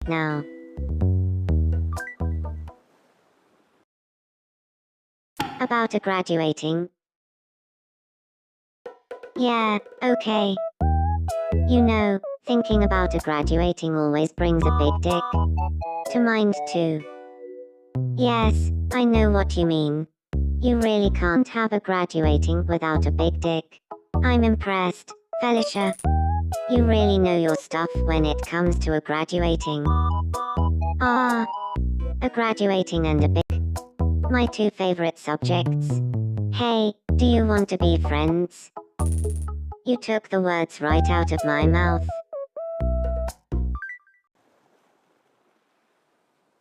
now. About a graduating. Yeah, okay. You know, thinking about a graduating always brings a big dick to mind too. Yes, I know what you mean. You really can't have a graduating without a big dick. I'm impressed, Felicia. You really know your stuff when it comes to a graduating. Ah, a graduating and a big. My two favorite subjects. Hey, do you want to be friends? You took the words right out of my mouth.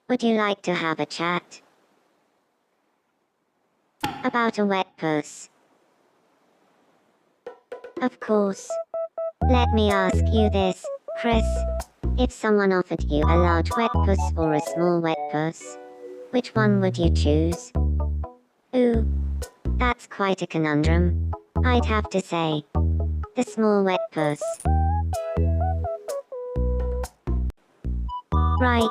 Would you like to have a chat? About a wet puss? Of course. Let me ask you this, Chris. If someone offered you a large wet puss or a small wet puss, which one would you choose? Ooh, that's quite a conundrum. I'd have to say, the small wet puss. Right.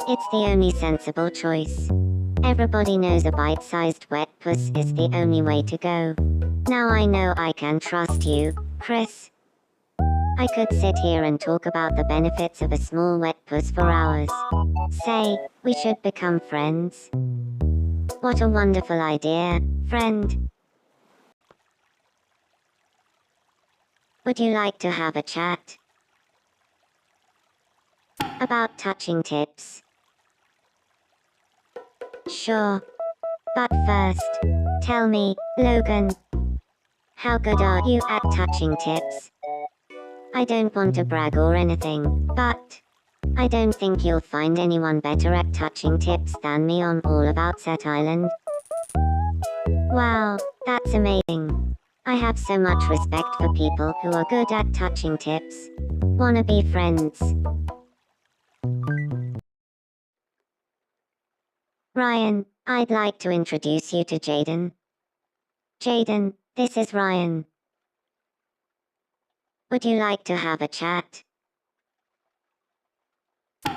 It's the only sensible choice. Everybody knows a bite-sized wet puss is the only way to go. Now I know I can trust you, Chris. I could sit here and talk about the benefits of a small wet puss for hours. Say, we should become friends. What a wonderful idea, friend. Would you like to have a chat? About touching tips? Sure. But first, tell me, Logan, how good are you at touching tips? I don't want to brag or anything, but I don't think you'll find anyone better at touching tips than me on All About Set Island. Wow, that's amazing. I have so much respect for people who are good at touching tips. Wanna be friends? Ryan, I'd like to introduce you to Jaden. Jaden, this is Ryan. Would you like to have a chat?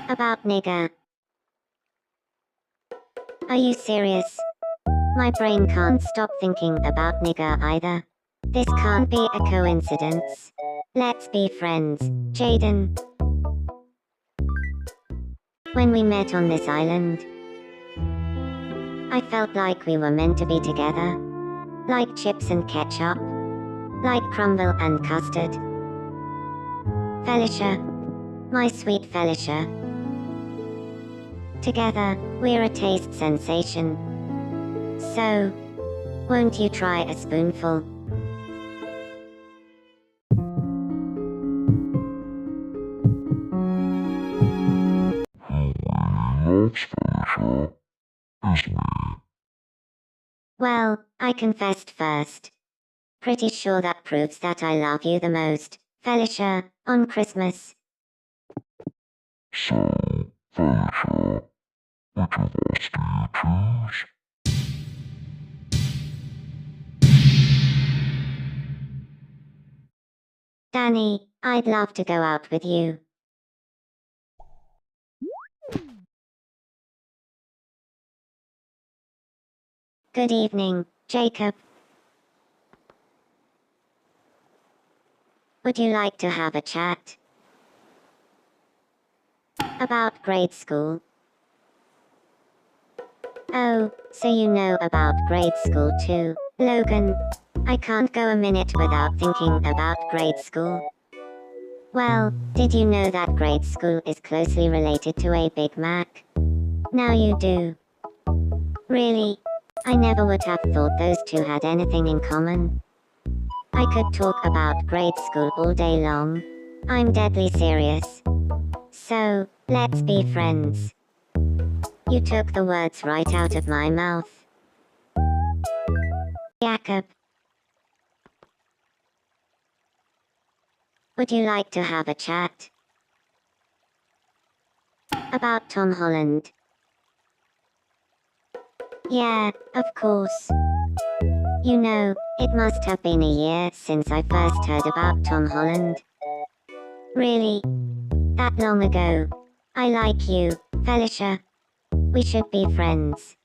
About nigger. Are you serious? My brain can't stop thinking about nigger either. This can't be a coincidence. Let's be friends, Jaden. When we met on this island, I felt like we were meant to be together. Like chips and ketchup. Like crumble and custard. Felicia. My sweet Felicia. Together, we're a taste sensation. So, won't you try a spoonful? Well, I confessed first. Pretty sure that proves that I love you the most, Felicia, on Christmas. So, Felicia, which of us do you choose? Danny, I'd love to go out with you. Good evening, Jacob. Would you like to have a chat? About grade school? Oh, so you know about grade school too, Logan. I can't go a minute without thinking about grade school. Well, did you know that grade school is closely related to a Big Mac? Now you do. Really? I never would have thought those two had anything in common. I could talk about grade school all day long. I'm deadly serious. So, let's be friends. You took the words right out of my mouth. Jacob. Would you like to have a chat? About Tom Holland? Yeah, of course. You know, it must have been a year since I first heard about Tom Holland. Really? That long ago? I like you, Felicia. We should be friends.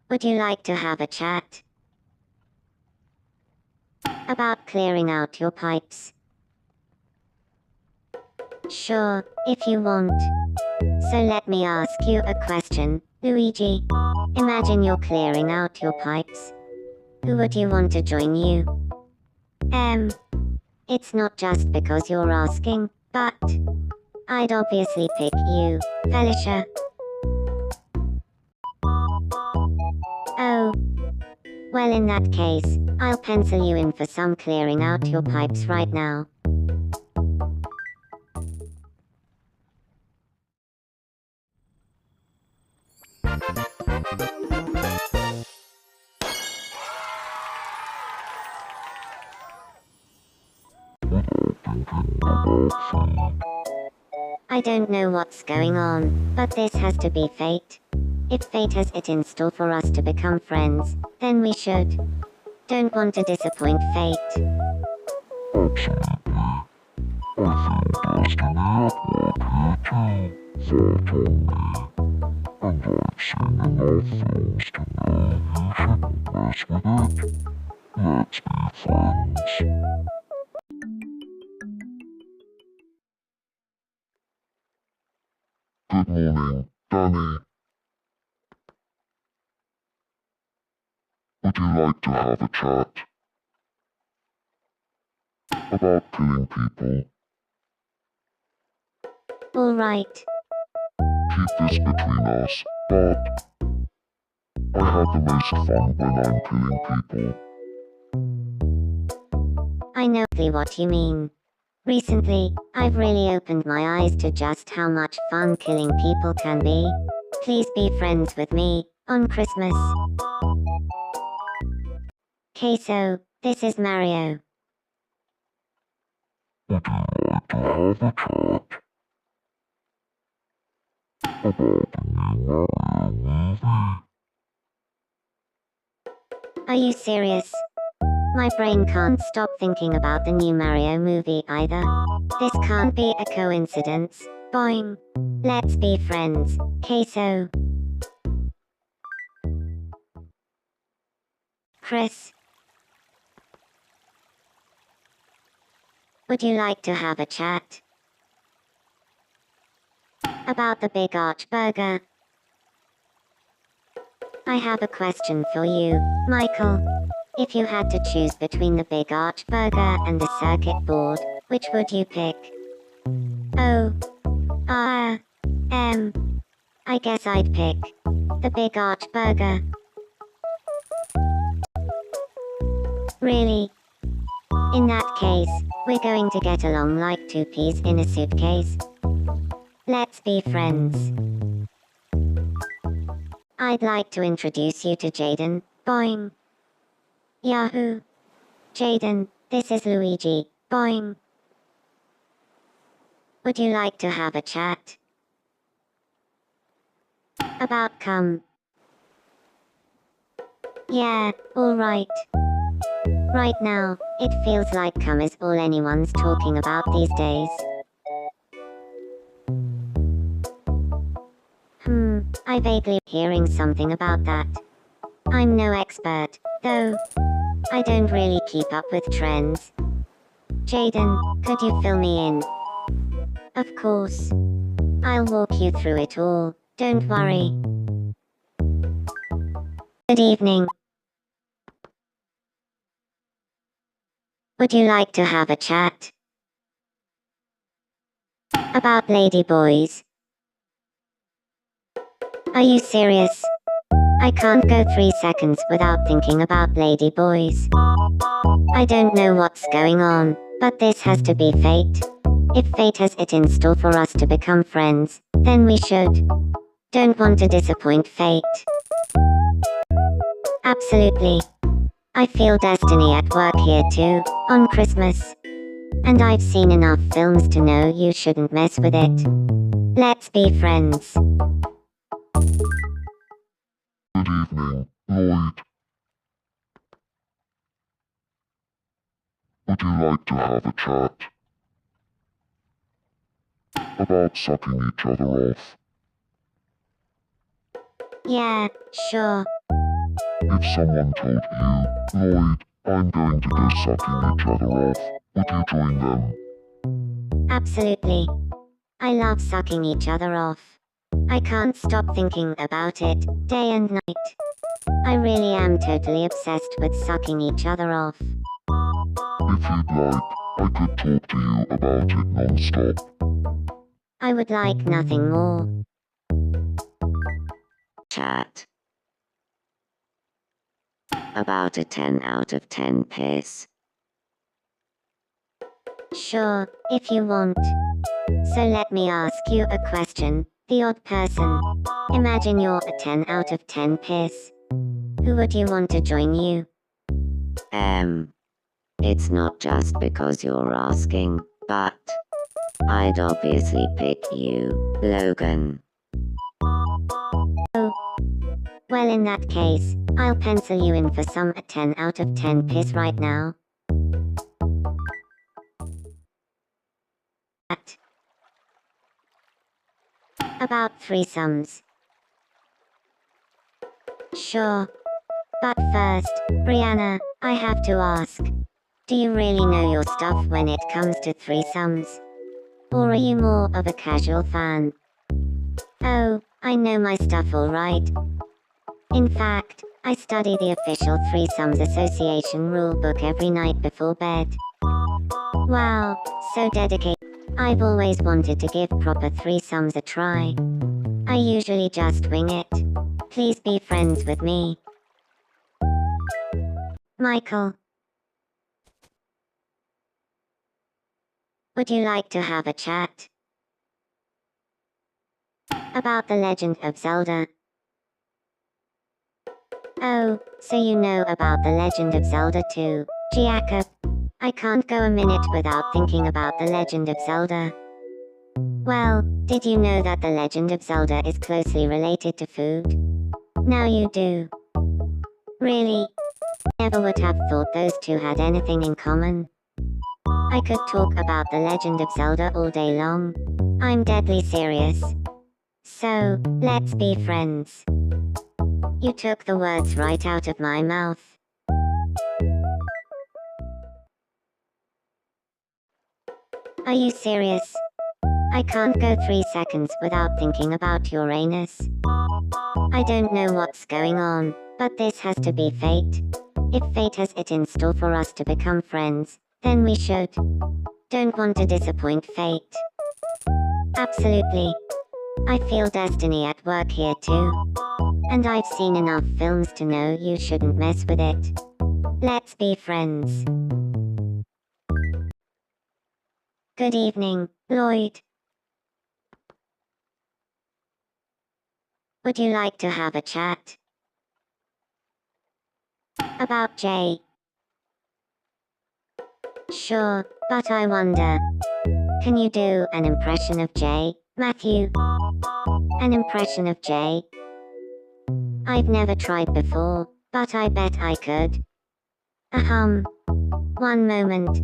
Would you like to have a chat? About clearing out your pipes? Sure, if you want. So let me ask you a question, Luigi. Imagine you're clearing out your pipes. Who would you want to join you? It's not just because you're asking, but I'd obviously pick you, Felicia. Oh. Well, in that case, I'll pencil you in for some clearing out your pipes right now. I don't know what's going on, but this has to be fate. If fate has it in store for us to become friends, then we should. Don't want to disappoint fate. Good morning, Danny. Would you like to have a chat? About killing people. Alright. Keep this between us, but I have the most fun when I'm killing people. I know exactly what you mean. Recently, I've really opened my eyes to just how much fun killing people can be. Please be friends with me, on Christmas. Queso, this is Mario. Would you like to have a chat? About the new Mario movie? Are you serious? My brain can't stop thinking about the new Mario movie either. This can't be a coincidence. Boing. Let's be friends, Queso. Chris. Would you like to have a chat? About the Big Arch Burger? I have a question for you, Michael. If you had to choose between the Big Arch Burger and the circuit board, which would you pick? Oh. I guess I'd pick the Big Arch Burger. Really? In that case, we're going to get along like two peas in a suitcase. Let's be friends. I'd like to introduce you to Jaden. Boing. Yahoo. Jaden, this is Luigi. Boing. Would you like to have a chat? About cum? Yeah, alright. Right now, it feels like cum is all anyone's talking about these days. I vaguely hearing something about that. I'm no expert, though. I don't really keep up with trends. Jaden, could you fill me in? Of course. I'll walk you through it all, don't worry. Good evening. Would you like to have a chat? About ladyboys? Are you serious? I can't go 3 seconds without thinking about ladyboys. I don't know what's going on, but this has to be fate. If fate has it in store for us to become friends, then we should. Don't want to disappoint fate. Absolutely. I feel destiny at work here too, on Christmas. And I've seen enough films to know you shouldn't mess with it. Let's be friends. Good evening, Lloyd. Would you like to have a chat? about sucking each other off. Yeah, sure. If someone told you, Lloyd, I'm going to go sucking each other off, would you join them? Absolutely. I love sucking each other off. I can't stop thinking about it, day and night. I really am totally obsessed with sucking each other off. If you'd like, I could talk to you about it non-stop. I would like nothing more. Chat. About a 10 out of 10 piss. Sure, if you want. So let me ask you a question, the odd person. Imagine you're a 10 out of 10 piss. Who would you want to join you? It's not just because you're asking, but I'd obviously pick you, Logan. Oh. Well, in that case, I'll pencil you in for some a 10 out of 10 piss right now. About threesomes. Sure. But first, Brianna, I have to ask. Do you really know your stuff when it comes to threesomes? Or are you more of a casual fan? Oh, I know my stuff alright. In fact, I study the official Threesomes Association rulebook every night before bed. Wow, so dedicated. I've always wanted to give proper threesomes a try. I usually just wing it. Please be friends with me. Michael. Would you like to have a chat? About The Legend of Zelda. Oh, so you know about The Legend of Zelda too, Jacob. I can't go a minute without thinking about The Legend of Zelda. Well, did you know that The Legend of Zelda is closely related to food? Now you do. Really? Never would have thought those two had anything in common. I could talk about The Legend of Zelda all day long. I'm deadly serious. So, let's be friends. You took the words right out of my mouth. Are you serious? I can't go 3 seconds without thinking about Uranus. I don't know what's going on, but this has to be fate. If fate has it in store for us to become friends, then we should. Don't want to disappoint fate. Absolutely. I feel destiny at work here too. And I've seen enough films to know you shouldn't mess with it. Let's be friends. Good evening, Lloyd. Would you like to have a chat? About Jay? Sure, but I wonder. Can you do an impression of Jay, Matthew? An impression of Jay? I've never tried before, but I bet I could. Ahem. One moment.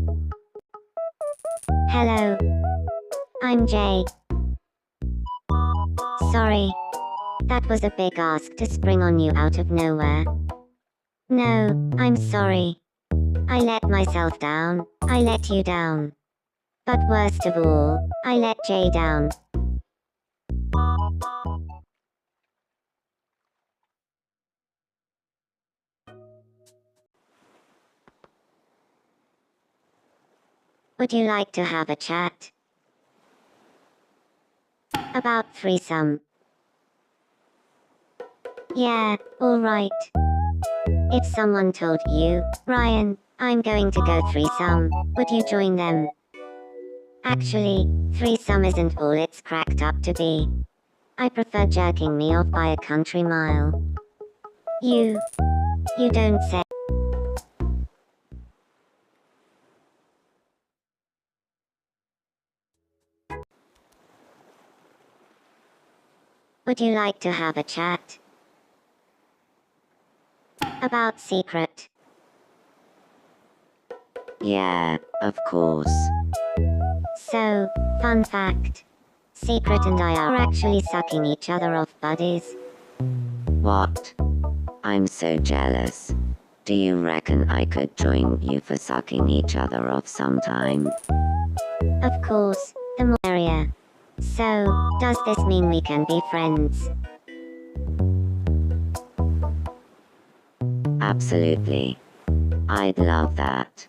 Hello. I'm Jay. Sorry. That was a big ask to spring on you out of nowhere. No, I'm sorry. I let myself down. I let you down. But worst of all, I let Jay down. Would you like to have a chat? About threesome. Yeah, alright. If someone told you, Ryan, I'm going to go threesome, would you join them? Actually, threesome isn't all it's cracked up to be. I prefer jerking me off by a country mile. You don't say. Would you like to have a chat? About secret. Yeah, of course. So, fun fact. Secret and I are actually sucking each other off, buddies. What? I'm so jealous. Do you reckon I could join you for sucking each other off sometime? Of course, the more merrier. So, does this mean we can be friends? Absolutely. I'd love that.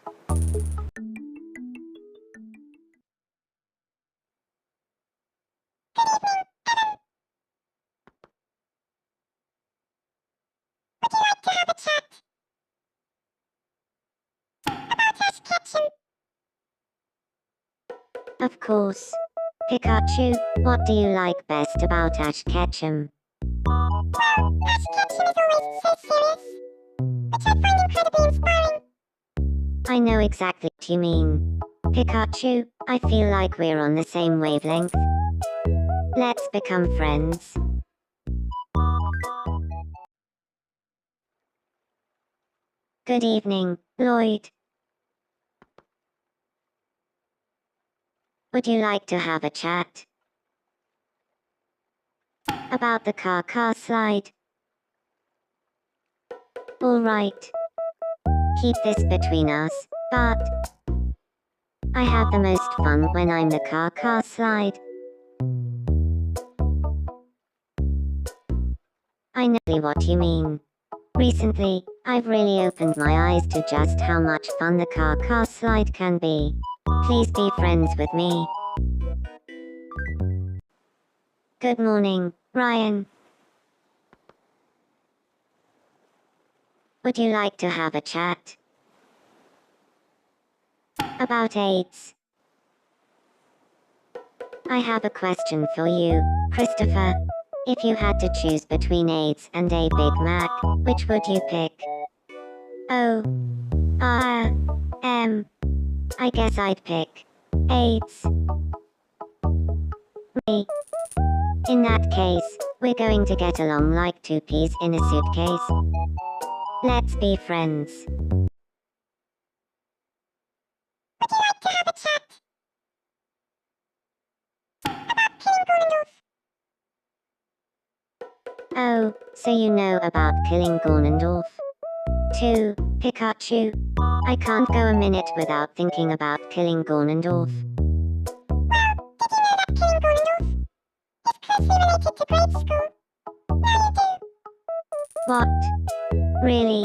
Of course. Pikachu, what do you like best about Ash Ketchum? I know exactly what you mean. Pikachu, I feel like we're on the same wavelength. Let's become friends. Good evening, Lloyd. Would you like to have a chat? About the car slide? Alright. Keep this between us, but I have the most fun when I'm the car slide. I know what you mean. Recently, I've really opened my eyes to just how much fun the car slide can be. Please be friends with me. Good morning, Ryan. Would you like to have a chat? About AIDS. I have a question for you, Christopher. If you had to choose between AIDS and a Big Mac, which would you pick? Oh. I guess I'd pick AIDS. Me. In that case, we're going to get along like two peas in a suitcase. Let's be friends. Would you like to have a chat? Oh, so you know about killing Gornendorf? 2. Pikachu. I can't go a minute without thinking about killing Gornendorf. Well, did you know that killing Gornendorf is closely related to grade school? Now you do. What? Really?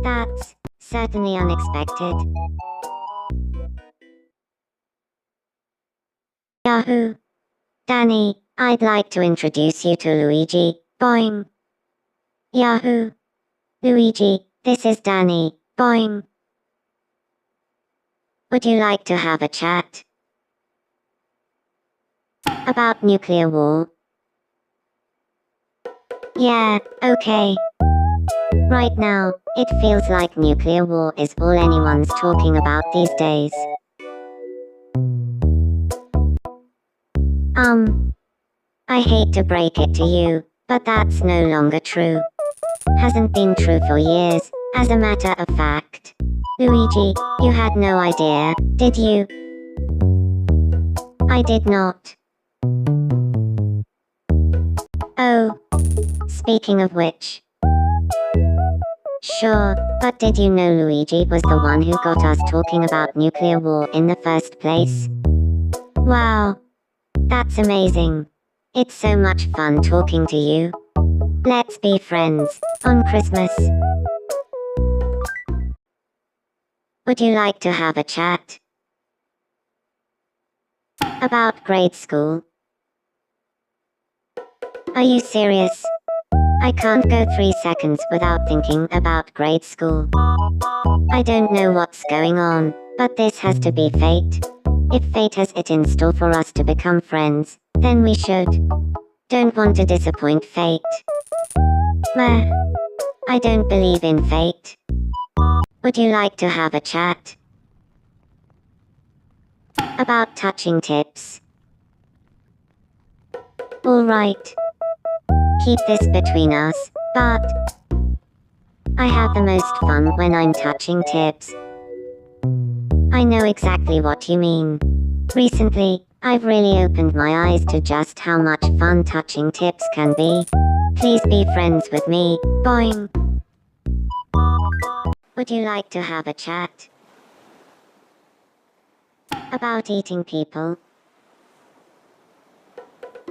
That's certainly unexpected. Yahoo! Danny, I'd like to introduce you to Luigi. Boing. Yahoo! Luigi, this is Danny. Boing. Would you like to have a chat? About nuclear war? Yeah, okay. Right now, it feels like nuclear war is all anyone's talking about these days. I hate to break it to you, but that's no longer true. Hasn't been true for years, as a matter of fact. Luigi, you had no idea, did you? I did not. Oh. Speaking of which. Sure, but did you know Luigi was the one who got us talking about nuclear war in the first place? Wow. That's amazing. It's so much fun talking to you. Let's be friends, on Christmas. Would you like to have a chat? About grade school? Are you serious? I can't go 3 seconds without thinking about grade school. I don't know what's going on, but this has to be fate. If fate has it in store for us to become friends, then we should. Don't want to disappoint fate. Meh. I don't believe in fate. Would you like to have a chat? About touching tips? Alright. Keep this between us, but I have the most fun when I'm touching tips. I know exactly what you mean. Recently, I've really opened my eyes to just how much fun touching tips can be. Please be friends with me. Boing. Would you like to have a chat about eating people?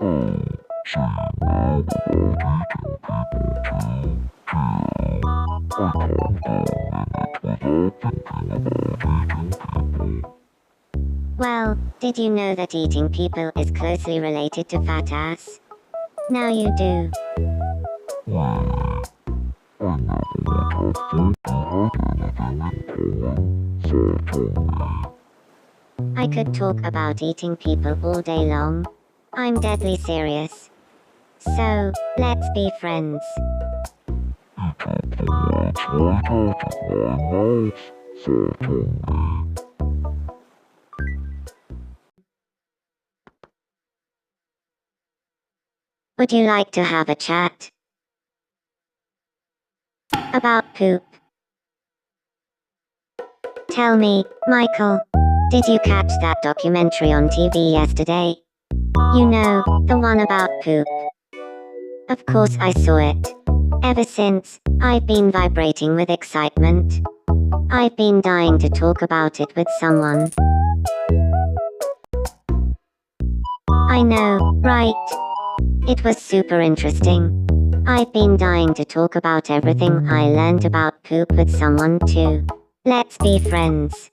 Oh, so you know about eating people too? I can't go a minute without thinking about eating people. Well, did you know that eating people is closely related to fat ass? Now you do. Really? I never would have thought you had anything in common, thought on me. I could talk about eating people all day long. I'm deadly serious. So, let's be friends. You took the words right out of my mouth, thought on me. Would you like to have a chat about poop? Tell me, Michael, did you catch that documentary on TV yesterday? You know, the one about poop. Of course I saw it. Ever since, I've been vibrating with excitement. I've been dying to talk about it with someone. I know, right? It was super interesting. I've been dying to talk about everything I learned about poop with someone too. Let's be friends.